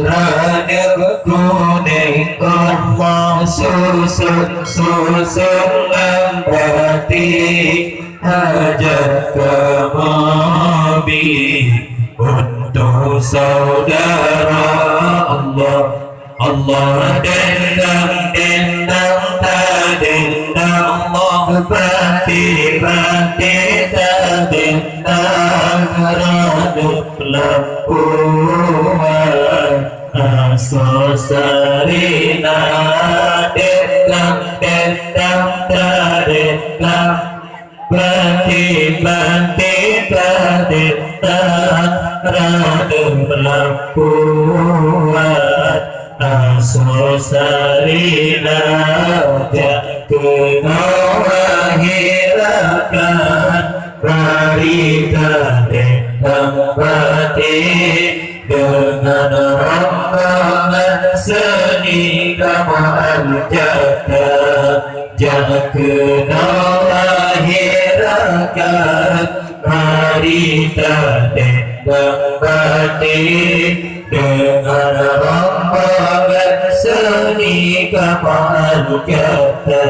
rada kuning Allah susun berarti hajat kemabi untuk saudara Allah. Allah dendam tak dendam Allah berarti tak dendam redup lempuan asosarina dendam tak dendam berarti tak dendam redup lempuan asosarina tak kena lahirkan berita tentang batin dengan rombongan seni gamal jaga kena lahirkan berita tentang batin dengan rombongan seni gamal jaga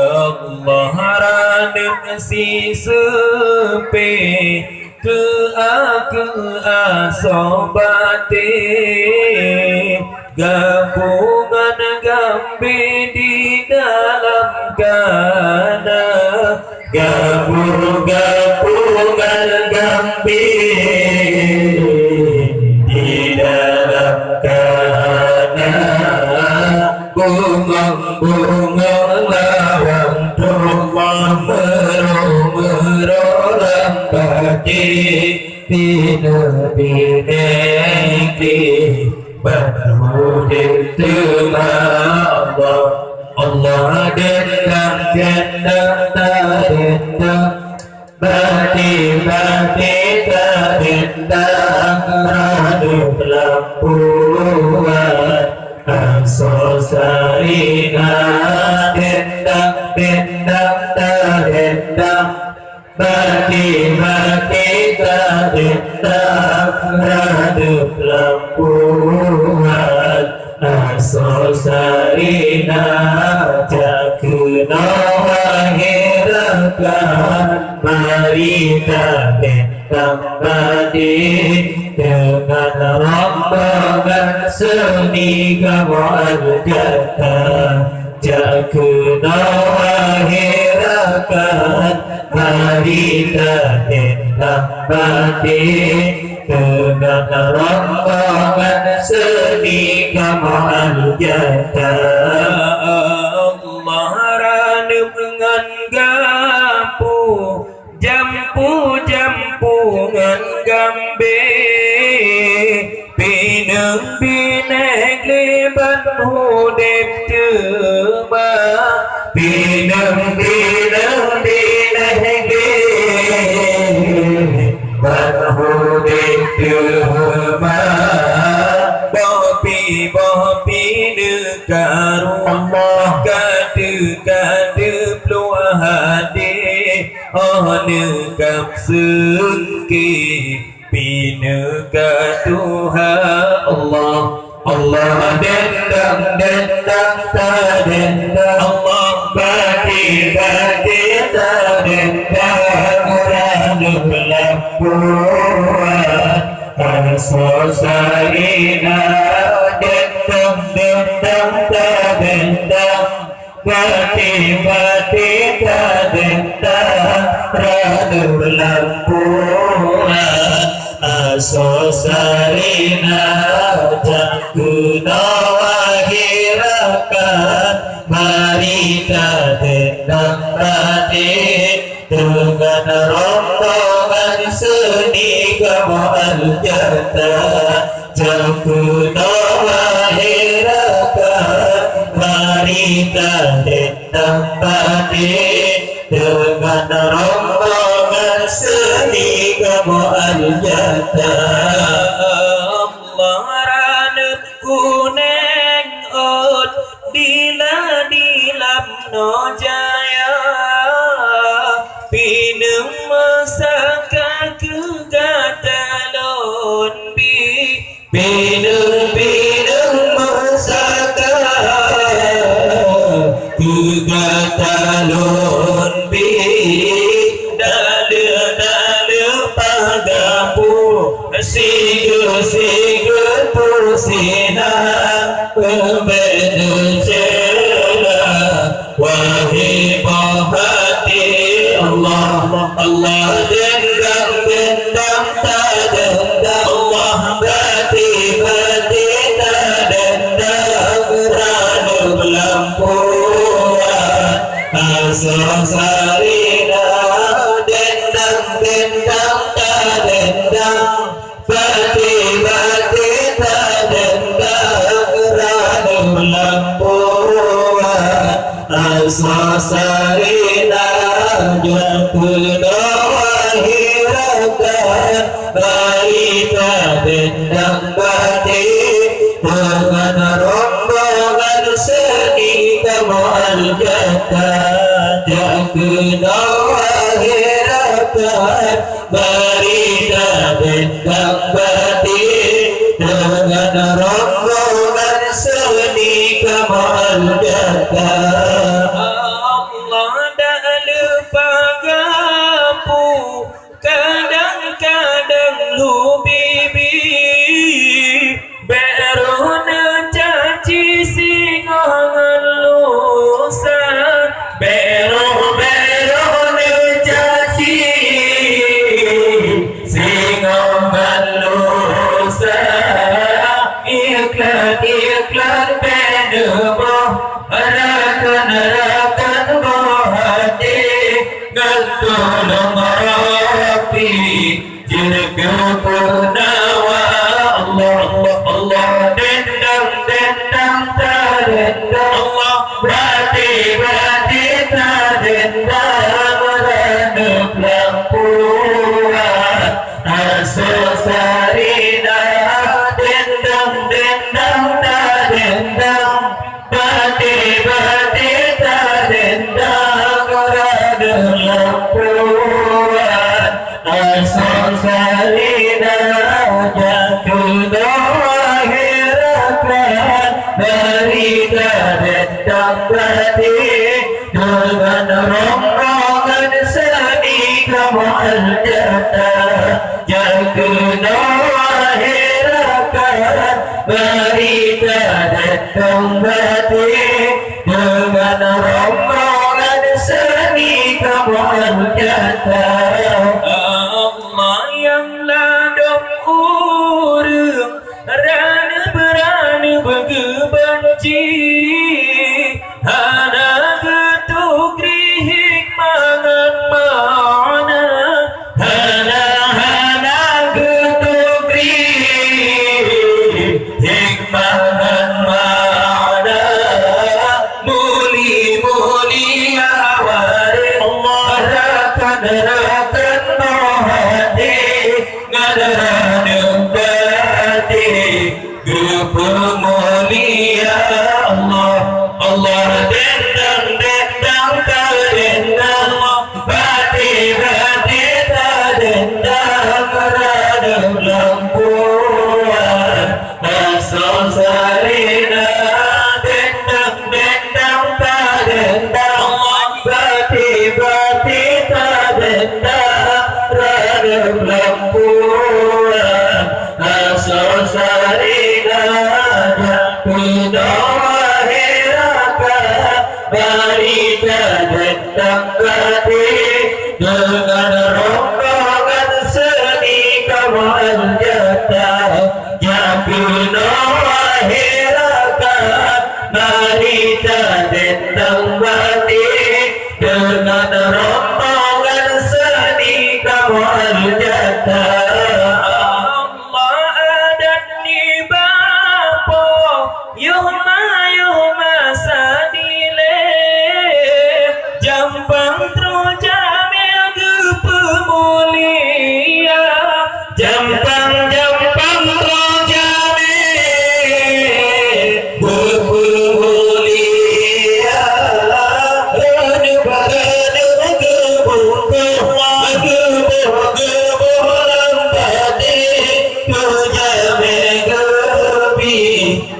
Allah radem si sepe ke asobate gabungan gambe di dalam kana gabungan gambe di dalam kana bunga lawang tumpah meroram bagi bineki berhudin tengah Allah dendam tak dendam bati tak dendam redup lampuan asosarina dendam tak dendam bati tak dendam redup lampuan asosarina tak kena lahirkan berita tentang batin dengan rombongan seni gamal jata tak kena lahirkan berita tentang batin dengan rombongan seni gamal jata Allah ranum dengan gapu jampungan gambe bineng leban hudep teba bineng leban hudep teba bopi nekaru kade peluah hati nekap sengki pineka Tuhan Allah dendam tak dendam Allah bati tak dendam redup lampuan asosarina dendam tak dendam bati tak dendam redup lampuan asosarina tak kena lahirkan berita tentang batin dengan rombongan seni gamal jata tak kena lahirkan berita tentang batin dengan rombongan seni gamal jata Allah ranut kuning ot dilam no jaya pinung masaka kegatalon bi Pinung-pinung masaka Tiga talun pi Dale-dale pagapu Sigur-sigur pusina Pembenu cela Wahai hati Allah Allah dendam tak dendam Allah bati-bati tak dendam Ranu belampuan Asal sarina dendam tak dendam Bati-bati tak dendam Ranu belampuan Asal sarina Jatuh wahirakan Barita dendam bati Dengan rombongan seni kemal jata Jatuh wahirakan Barita dendam bati Dengan rombongan seni kemal jata Allah dah lupa gapu Kadang-kadang lu bibi Berona caci singongan lusa Berona caci singongan lusa Iklan-iklan penuh Rakan-rakan bohati Ngeltulung rapi Jirga penawa Allah Allah dendam tak dendam Allah bati-bati tak dendam Ranuk lampuan Asal sarina dendam tak dendam Bati-bati tak dendam Ranuk lampuan Asal sarina jatuh wahirakan Barita dendam bati Dengan rombongan seni kemal jata Jatuh wahirakan Barita dendam bati Dengan rombongan seni kemal jata Allah yang ladang urung Rana berani bergebanci Hana getuk hikmangan mana Hana getuk hikmangan mana Muli-muli awari Allah Rakan-rakan mohati Ngadarana bati Gepa mulia Allah Allah dendam tak dendam Bati-bati tak dendam Radam lampuan Asal sarina dendam tak dendam Bati-bati tak dendam Radam lampuan Asal sarina jatuh wahirakan Barita dendam bati Dengan rombongan seni kemal jata Jatuh wahirakan Barita dendam bati Dengan rombongan seni kemal jata Jampang terjamil gepemulia Jampang terjamil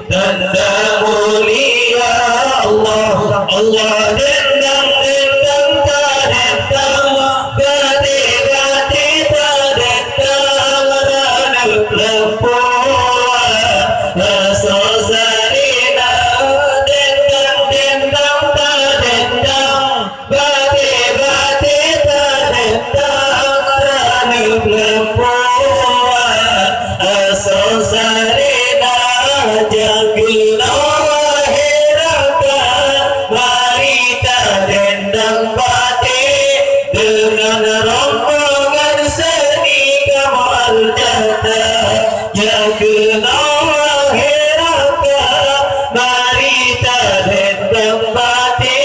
tanda mulia Allah Allah dendang dendang tadendang gati gati tadendang ranuk lempuan sosarina dendang dendang tadendang gati gati tadendang ranuk lempuan sosarina jagina wahirakan marita dendang bati dengan rombongan seni kamal jata jagina wahirakan marita dendang bati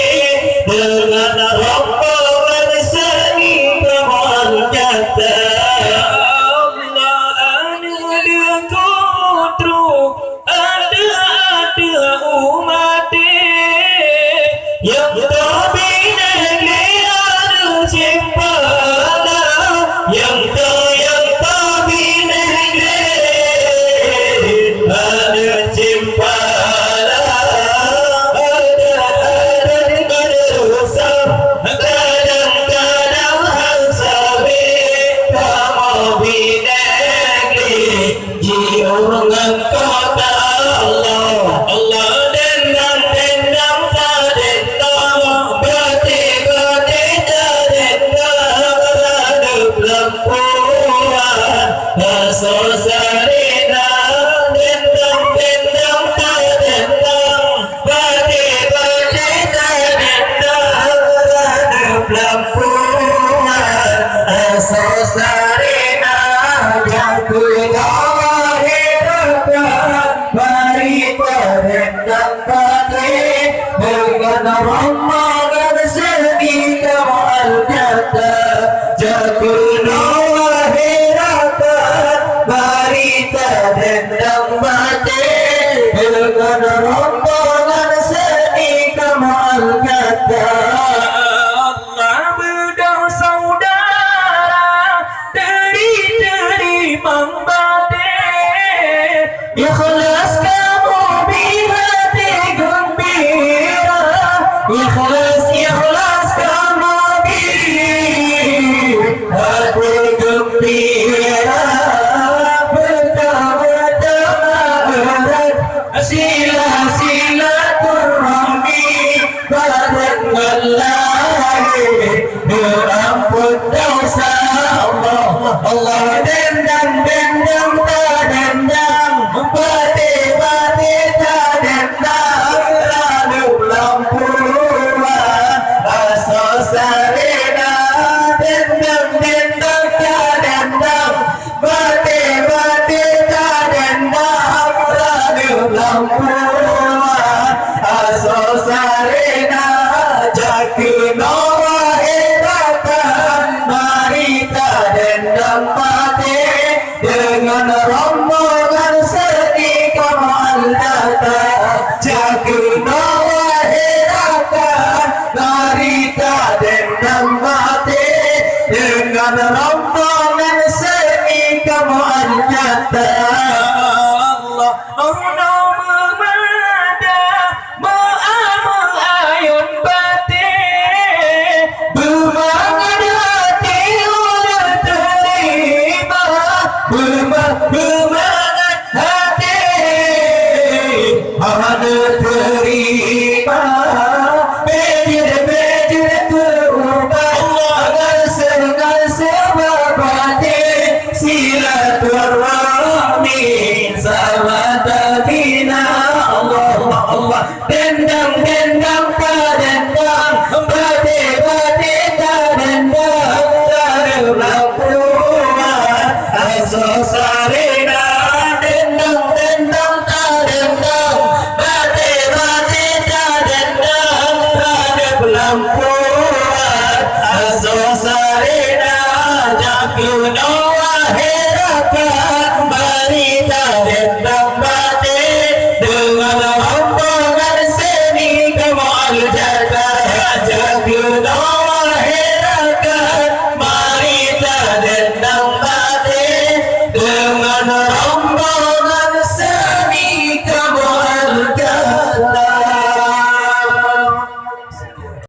dengan rombongan seni kamal jata yang terbina liar simpana yang terbina ada simpana ada usap kadang-kadang hansabe kamu binegli jiungan kota Allah Allah dendam dendam tadendam gati gati tadendam ranuk lempuan sosarina dendam dendam tadendam gati gati tadendam ranuk lempuan sosarina jatuh dendang bati dengan rombongan seni kamal jata jaguna wahirakan barita dendang bati dengan rombongan seni kamal jata Allah bersaudara dari membati ya